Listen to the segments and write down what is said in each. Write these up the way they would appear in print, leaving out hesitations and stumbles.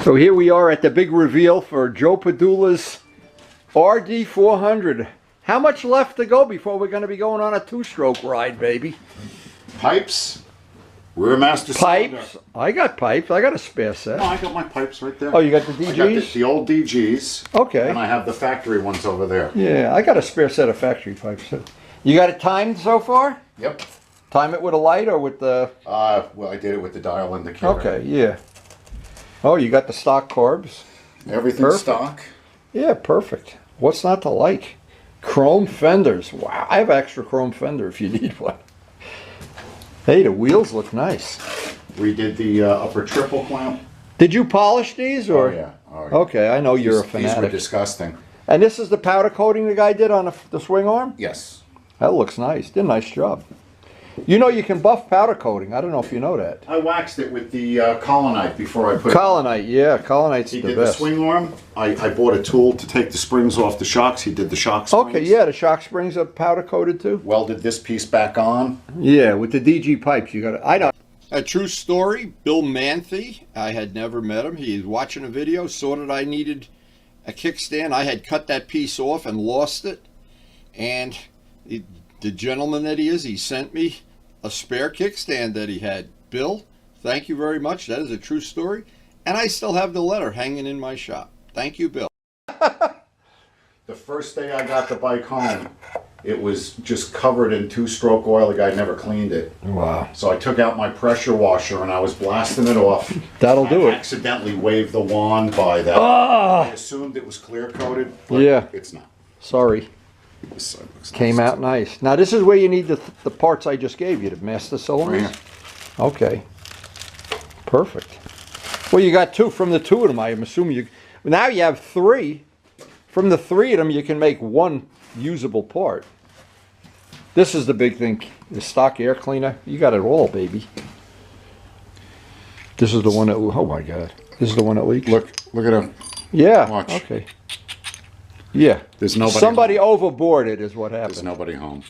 So here we are at the big reveal for Joe Padula's Rd400. How much left to go before we're going to be going on a two-stroke ride, baby? Pipes. We're a master cylinder. Pipes? I got pipes. I got a spare set. No, I got my pipes right there. Oh, you got the DGs? I got the old DGs. Okay. And I have the factory ones over there. Yeah, I got a spare set of factory pipes. You got it timed so far? Yep. Time it with a light or with the... Well, I did it with the dial indicator. Okay, yeah. Oh, you got the stock carbs? Everything's stock. Yeah, perfect. What's not to like? Chrome fenders. Wow, I have an extra chrome fender if you need one. Hey, the wheels look nice. We did the upper triple clamp. Did you polish these? Or? Oh, yeah. Oh, yeah. Okay, I know you're a fanatic. These were disgusting. And this is the powder coating the guy did on the swing arm? Yes. That looks nice. Did a nice job. You know you can buff powder coating. I don't know if you know that. I waxed it with the Colonite before I put Colonite, yeah. Colonite's the best. He did the swing arm. I bought a tool to take the springs off the shocks. He did the shock springs. Okay, yeah, the shock springs are powder coated too. Welded this piece back on. Yeah, with the DG pipes, you got to. I know. A true story. Bill Manthe. I had never met him. He was watching a video, saw that I needed a kickstand. I had cut that piece off and lost it, and the gentleman that he is, he sent me a spare kickstand that he had. Bill, thank you very much. That is a true story. And I still have the letter hanging in my shop. Thank you, Bill. The first day I got the bike home, it was just covered in two-stroke oil. The guy never cleaned it. Wow. So I took out my pressure washer and I was blasting it off. That'll do it. I accidentally waved the wand by that. Ah! I assumed it was clear coated, but yeah. It's not. Sorry. This side looks Came nice out nice. Now this is where you need the parts I just gave you, the master cylinders. Right here. Okay. Perfect. Well, you got two from the two of them. I'm assuming you. Now you have three. From the three of them, you can make one usable part. This is the big thing. The stock air cleaner. You got it all, baby. This is the one that. Oh my God. This is the one that leaks. Look at him. Yeah. Watch. Okay. Yeah. There's nobody. Somebody home. overboarded is what happened. There's nobody home.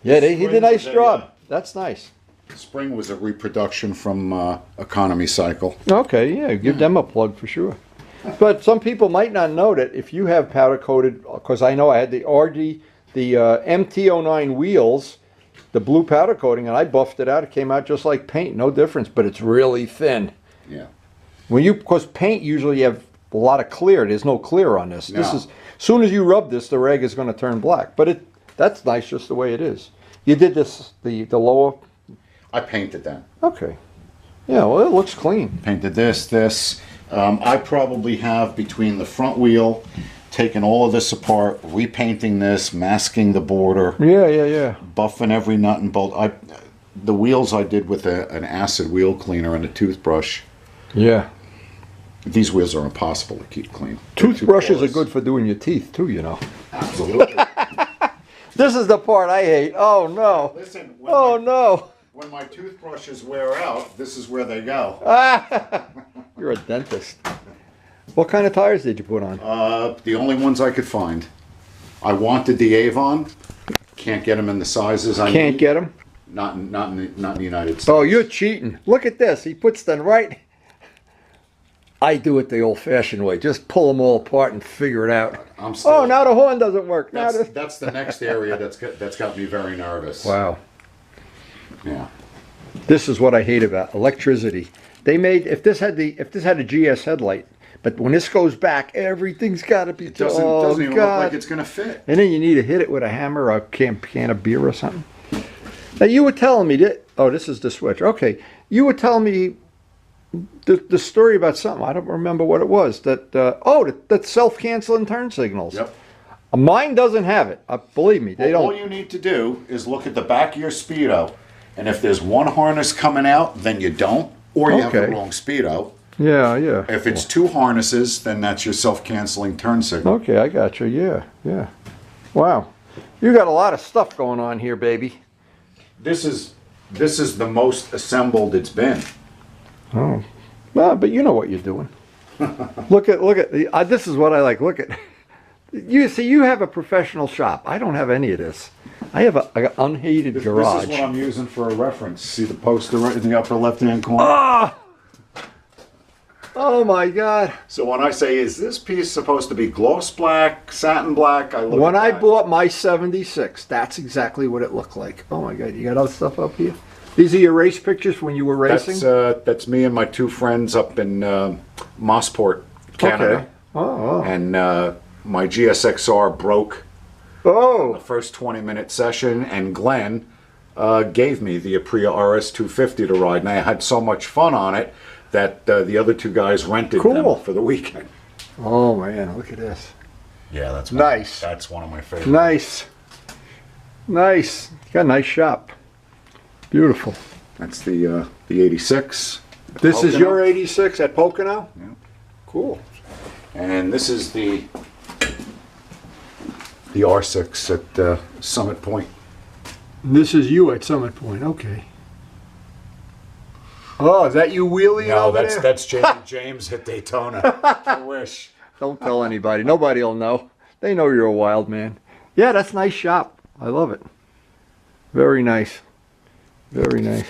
Yeah, he did a nice job. That's nice. Spring was a reproduction from Economy Cycle. Okay, yeah, give them a plug for sure. But some people might not know that if you have powder coated, because I know I had the MT09 wheels, the blue powder coating, and I buffed it out. It came out just like paint, no difference, but it's really thin. Yeah. Because paint usually you have a lot of clear. There's no clear on this. No. This is, as soon as you rub this, the rag is going to turn black. But that's nice just the way it is. You did this, the lower. I painted that. Okay. Yeah, well, it looks clean. Painted this. I probably have between the front wheel, taking all of this apart, repainting this, masking the border. Yeah. Buffing every nut and bolt. The wheels I did with an acid wheel cleaner and a toothbrush. Yeah. These wheels are impossible to keep clean. Toothbrushes are good for doing your teeth too, you know. Absolutely. This is the part I hate. Oh no. Listen, no. When my toothbrushes wear out, this is where they go. You're a dentist. What kind of tires did you put on? The only ones I could find. I wanted the Avon. Can't get them in the sizes I need. Can't get them? Not in the United States. Oh, you're cheating. Look at this. He puts them right. I do it the old-fashioned way. Just pull them all apart and figure it out. Oh, now the horn doesn't work. That's the next area that's got me very nervous. Wow. Yeah. This is what I hate about electricity. They made if this had a GS headlight, but when this goes back, everything's got to be. It doesn't even look like it's gonna fit. And then you need to hit it with a hammer or a can of beer or something. Now you were telling me that. Oh, this is the switch. Okay, you were telling me the story about something. I don't remember what it was. That self-canceling turn signals. Yep. Mine doesn't have it. Believe me, they don't. All you need to do is look at the back of your Speedo, and if there's one harness coming out, then you don't, or you have the wrong Speedo. Yeah. If it's two harnesses, then that's your self-canceling turn signal. Okay, I got you. Yeah. Wow, you got a lot of stuff going on here, baby. This is the most assembled it's been. Oh, well, but you know what you're doing. Look at this is what I like. Look at you. See, you have a professional shop. I don't have any of this. I have an unheated garage. This is what I'm using for a reference. See the poster right in the upper left-hand corner? Ah! Oh my God. So when I say, is this piece supposed to be gloss black, satin black? I look When at I that. bought my 76, that's exactly what it looked like. Oh my God, you got other stuff up here? These are your race pictures when you were racing? That's me and my two friends up in Mossport, Canada. Okay. Oh. And my GSXR broke Oh. the first 20-minute session, and Glenn gave me the Aprilia RS250 to ride, and I had so much fun on it that the other two guys rented Cool. them for the weekend. Oh man, look at this. Yeah, that's Nice. That's one of my favorites. Nice. Nice. You got a nice shop. Beautiful. That's the 86. This is Pocono. your 86 at Pocono? Yeah. Cool. And this is the R6 at Summit Point. This is you at Summit Point. Okay. Oh, is that you wheeling No, over there? that's James at Daytona. I wish. Don't tell anybody. Nobody will know. They know you're a wild man. Yeah, that's a nice shop. I love it. Very nice. Very nice.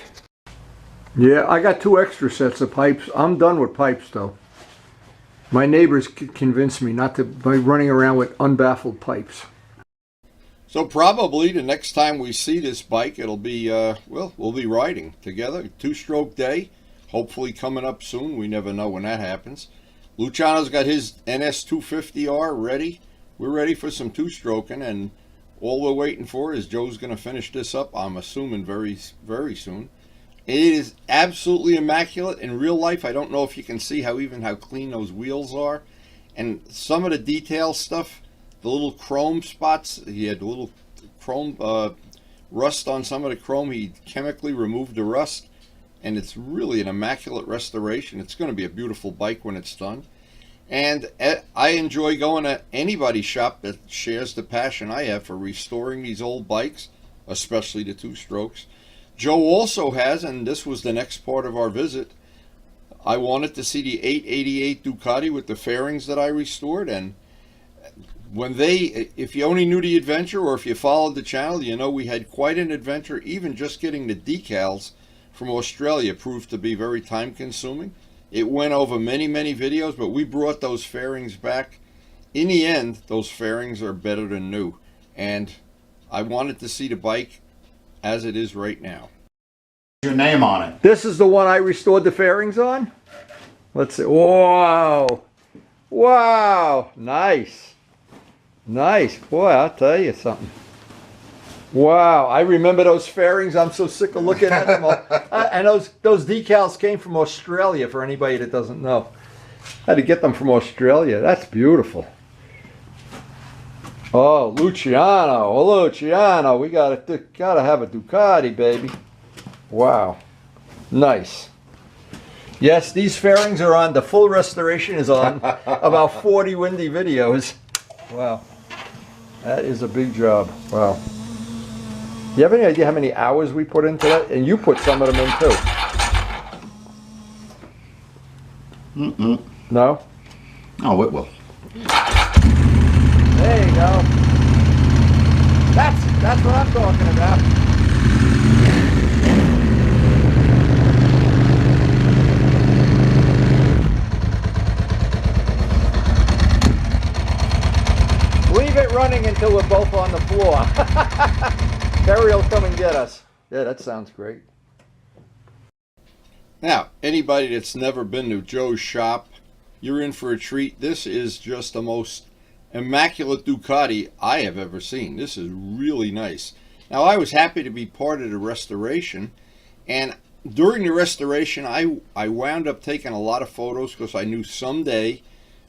Yeah, I got 2 extra sets of pipes. I'm done with pipes, though. My neighbors convinced me not to by running around with unbaffled pipes. So probably the next time we see this bike, it'll be, well, we'll be riding together. 2-stroke day, hopefully coming up soon. We never know when that happens. Luciano's got his NS250R ready. We're ready for some 2-stroking, and all we're waiting for is Joe's going to finish this up, I'm assuming, very, very soon. It is absolutely immaculate. In real life, I don't know if you can see how clean those wheels are. And some of the detail stuff, the little chrome spots, he had a little chrome rust on some of the chrome. He chemically removed the rust, and it's really an immaculate restoration. It's going to be a beautiful bike when it's done. And I enjoy going to anybody's shop that shares the passion I have for restoring these old bikes, especially the 2-strokes. Joe also has, and this was the next part of our visit, I wanted to see the 888 Ducati with the fairings that I restored. And when if you only knew the adventure, or if you followed the channel, you know we had quite an adventure. Even just getting the decals from Australia proved to be very time consuming. It went over many, many videos, but we brought those fairings back. In the end, those fairings are better than new. And I wanted to see the bike as it is right now. Your name on it. This is the one I restored the fairings on? Let's see. Wow. Wow. Nice. Nice. Boy, I'll tell you something. Wow. I remember those fairings. I'm so sick of looking at them. And those decals came from Australia, for anybody that doesn't know. I had to get them from Australia. That's beautiful. Oh, Luciano. Oh, Luciano. We gotta have a Ducati, baby. Wow. Nice. Yes, these fairings are on. The full restoration is on about 40 windy videos. Wow. That is a big job. Wow. You have any idea how many hours we put into that? And you put some of them in too. Mm-mm. No? Oh, it will. There you go. That's what I'm talking about. Leave it running until we're both on the floor. Terry will come and get us. Yeah, that sounds great. Now, anybody that's never been to Joe's shop, you're in for a treat. This is just the most immaculate Ducati I have ever seen. This is really nice. Now, I was happy to be part of the restoration, and during the restoration, I wound up taking a lot of photos because I knew someday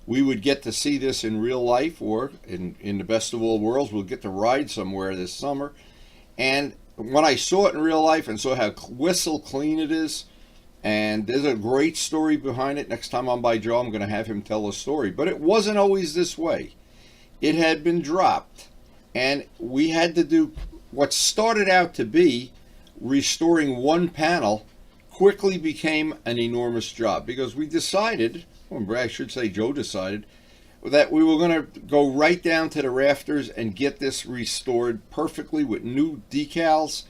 we would get to see this in real life, or in the best of all worlds, we'll get to ride somewhere this summer. And when I saw it in real life and saw how whistle clean it is, and there's a great story behind it. Next time I'm by Joe, I'm going to have him tell a story. But it wasn't always this way. It had been dropped, and we had to do what started out to be restoring one panel quickly became an enormous job, because we decided, or I should say Joe decided, that we were going to go right down to the rafters and get this restored perfectly with new decals.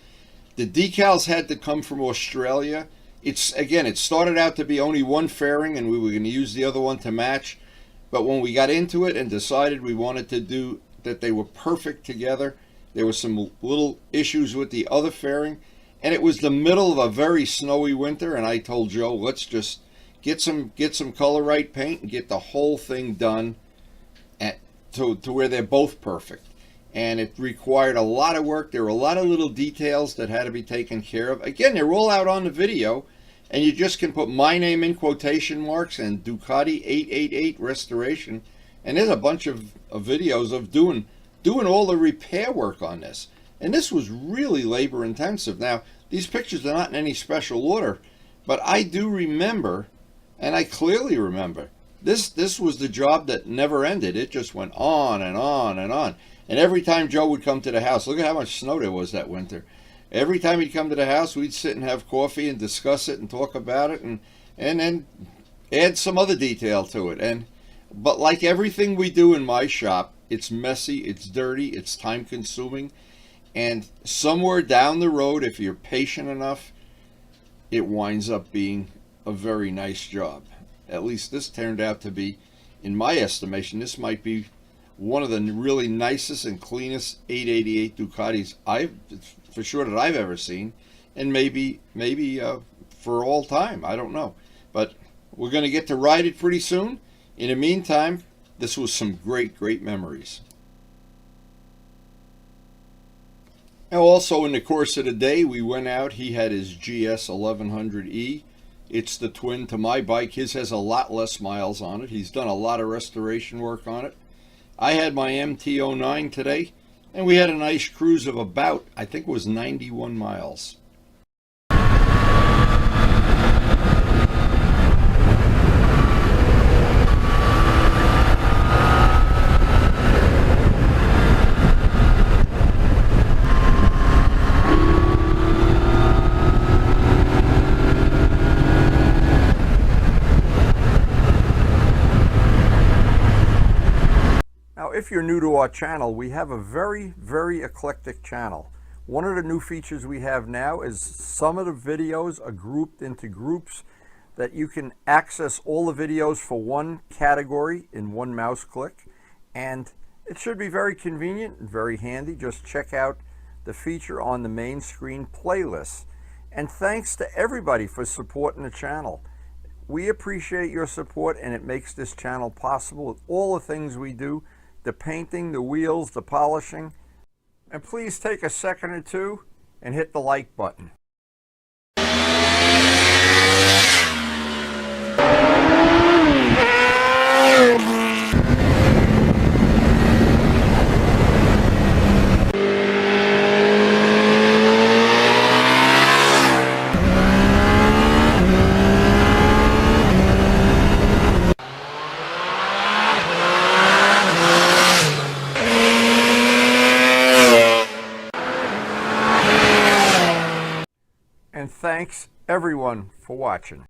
The decals had to come from Australia. It's, again, it started out to be only one fairing and we were going to use the other one to match. But when we got into it and decided we wanted to do that, they were perfect together. There were some little issues with the other fairing, and it was the middle of a very snowy winter, and I told Joe, let's just get some color right paint and get the whole thing done to where they're both perfect. And it required a lot of work. There were a lot of little details that had to be taken care of. Again, they're all out on the video, and you just can put my name in quotation marks and Ducati 888 restoration, and there's a bunch of videos of doing all the repair work on this. And this was really labor intensive. Now, these pictures are not in any special order, but I do remember, and I clearly remember, this was the job that never ended. It just went on and on and on. And every time Joe would come to the house, look at how much snow there was that winter. Every time he'd come to the house, we'd sit and have coffee and discuss it and talk about it, and then add some other detail to it. But like everything we do in my shop, it's messy, it's dirty, it's time consuming. And somewhere down the road, if you're patient enough, it winds up being a very nice job. At least this turned out to be, in my estimation, this might be one of the really nicest and cleanest 888 Ducatis for sure that I've ever seen, and maybe for all time. I don't know, but we're going to get to ride it pretty soon. In the meantime, this was some great memories. Now, also in the course of the day, we went out. He had his GS 1100E. It's the twin to my bike. His has a lot less miles on it. He's done a lot of restoration work on it. I had my MT-09 today, and we had a nice cruise of about, I think it was 91 miles. If you're new to our channel, we have a very eclectic channel. One of the new features we have now is some of the videos are grouped into groups that you can access all the videos for one category in one mouse click, and it should be very convenient and very handy. Just check out the feature on the main screen playlist. And thanks to everybody for supporting the channel. We appreciate your support, and it makes this channel possible with all the things we do. The painting, the wheels, the polishing. And please take a second or two and hit the like button. And thanks everyone for watching.